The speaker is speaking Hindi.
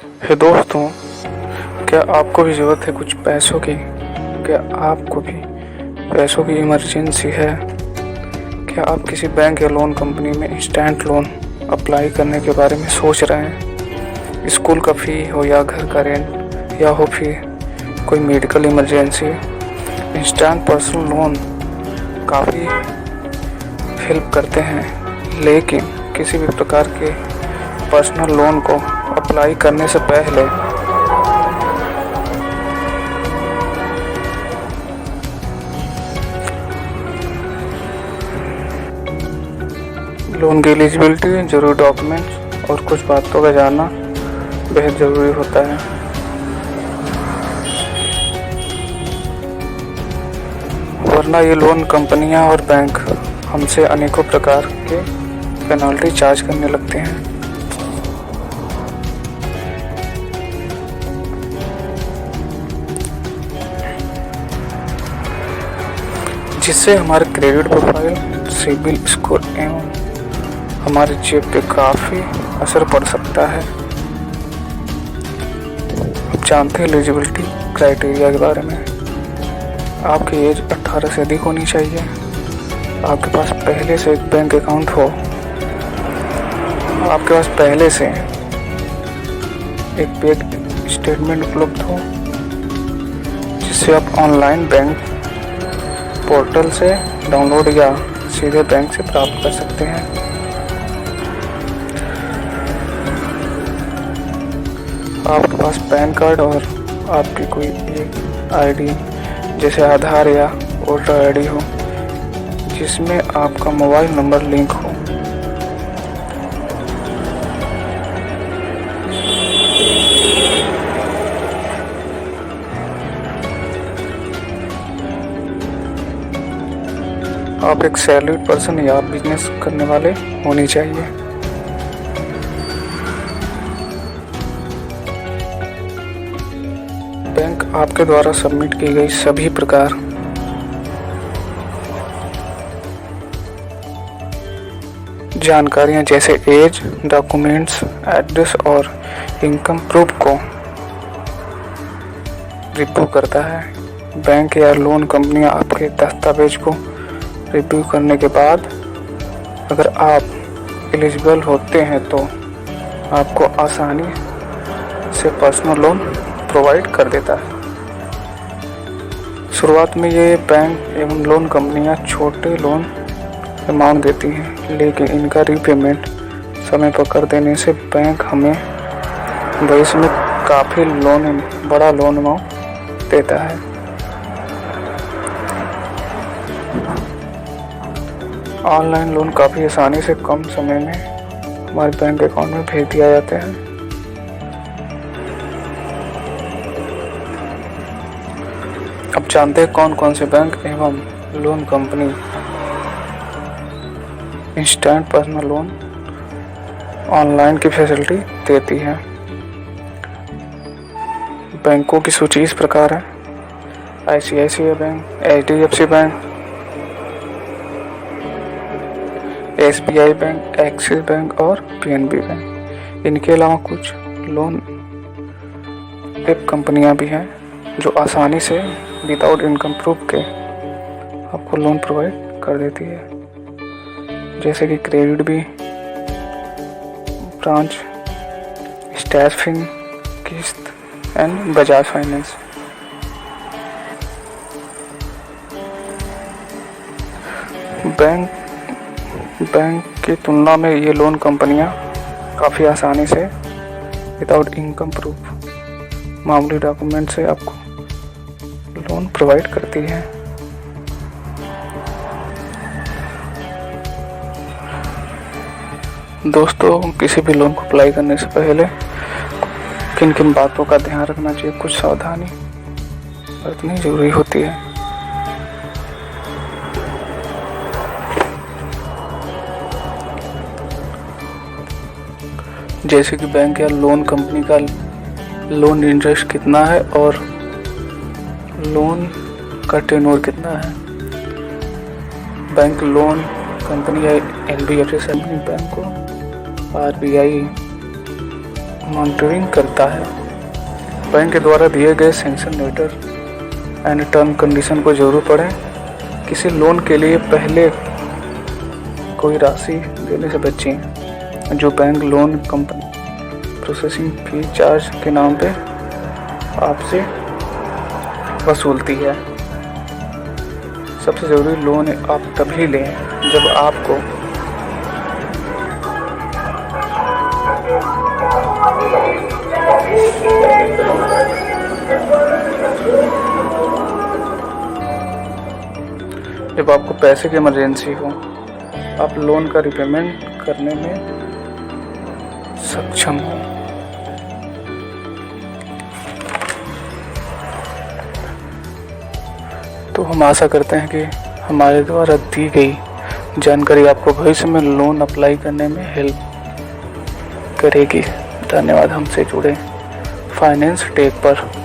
हे दोस्तों, क्या आपको भी ज़रूरत है कुछ पैसों की? क्या आपको भी पैसों की इमरजेंसी है? क्या आप किसी बैंक या लोन कंपनी में इंस्टेंट लोन अप्लाई करने के बारे में सोच रहे हैं? स्कूल का फ़ी हो या घर का रेंट या हो फिर कोई medical emergency, instant personal loan काफ़ी हेल्प करते हैं। लेकिन किसी भी प्रकार के पर्सनल लोन को अप्लाई करने से पहले लोन की एलिजिबिलिटी, जरूरी डॉक्यूमेंट्स और कुछ बातों का जानना बेहद ज़रूरी होता है। वरना ये लोन कंपनियां और बैंक हमसे अनेकों प्रकार के पेनल्टी चार्ज करने लगते हैं। जिससे हमारे क्रेडिट प्रोफाइल, सिबिल स्कोर एवं हमारे जेब पे काफ़ी असर पड़ सकता है। आप जानते हैं एलिजिबिलिटी क्राइटेरिया के बारे में। आपकी एज 18 से अधिक होनी चाहिए, आपके पास पहले से एक बैंक अकाउंट हो, आपके पास पहले से एक बैंक स्टेटमेंट उपलब्ध हो जिससे आप ऑनलाइन बैंक पोर्टल से डाउनलोड या सीधे बैंक से प्राप्त कर सकते हैं। आपके पास पैन कार्ड और आपकी कोई एक आईडी जैसे आधार या वोटर आईडी हो जिसमें आपका मोबाइल नंबर लिंक हो। आप एक सैलरीड पर्सन या बिजनेस करने वाले होनी चाहिए। बैंक आपके द्वारा सबमिट की गई सभी प्रकार जानकारियां जैसे एज, डॉक्यूमेंट्स, एड्रेस और इनकम प्रूफ को रिव्यू करता है। बैंक या लोन कंपनियां आपके दस्तावेज को रिव्यू करने के बाद अगर आप एलिजिबल होते हैं तो आपको आसानी से पर्सनल लोन प्रोवाइड कर देता है। शुरुआत में ये बैंक एवं लोन कंपनियां छोटे लोन अमाउंट देती हैं, लेकिन इनका रीपेमेंट समय पर कर देने से बैंक हमें भविष्य में काफ़ी बड़ा लोन अमाउंट देता है। ऑनलाइन लोन काफ़ी आसानी से कम समय में हमारे बैंक अकाउंट में भेज दिया जाते हैं। अब जानते हैं कौन कौन से बैंक एवं loan company instant personal loan online की फैसिलिटी देती है। बैंकों की सूची इस प्रकार है: ICICI bank, HDFC bank, SBI bank, axis bank और PNB बैंक। इनके अलावा कुछ लोन ऐप कंपनियां भी हैं जो आसानी से विदाउट इनकम प्रूफ के आपको लोन प्रोवाइड कर देती है, जैसे कि क्रेडिट बी, ब्रांच, स्टैफिंग, किस्त एंड बजाज फाइनेंस। बैंक की तुलना में ये लोन कंपनियां काफ़ी आसानी से विदाउट इनकम प्रूफ मामूली डॉक्यूमेंट से आपको लोन प्रोवाइड करती है। दोस्तों, किसी भी लोन को अप्लाई करने से पहले किन किन बातों का ध्यान रखना चाहिए, कुछ सावधानी बरतनी जरूरी होती है। जैसे कि बैंक या लोन कंपनी का लोन इंटरेस्ट कितना है और लोन का टेन्योर कितना है। बैंक लोन कंपनी या NBFC बैंक को RBI मॉनिटरिंग करता है। बैंक के द्वारा दिए गए sanction letter and term condition को जरूर पढ़ें। किसी लोन के लिए पहले कोई राशि देने से बचें जो bank loan company processing fee charge के नाम पे आपसे वसूलती है। सबसे ज़रूरी, लोन आप तभी लें जब आपको पैसे की इमरजेंसी हो, आप लोन का रिपेमेंट करने में सक्षम हो। तो हम आशा करते हैं कि हमारे द्वारा दी गई जानकारी आपको भविष्य में लोन अप्लाई करने में हेल्प करेगी। धन्यवाद हमसे जुड़े फाइनेंस टेक पर।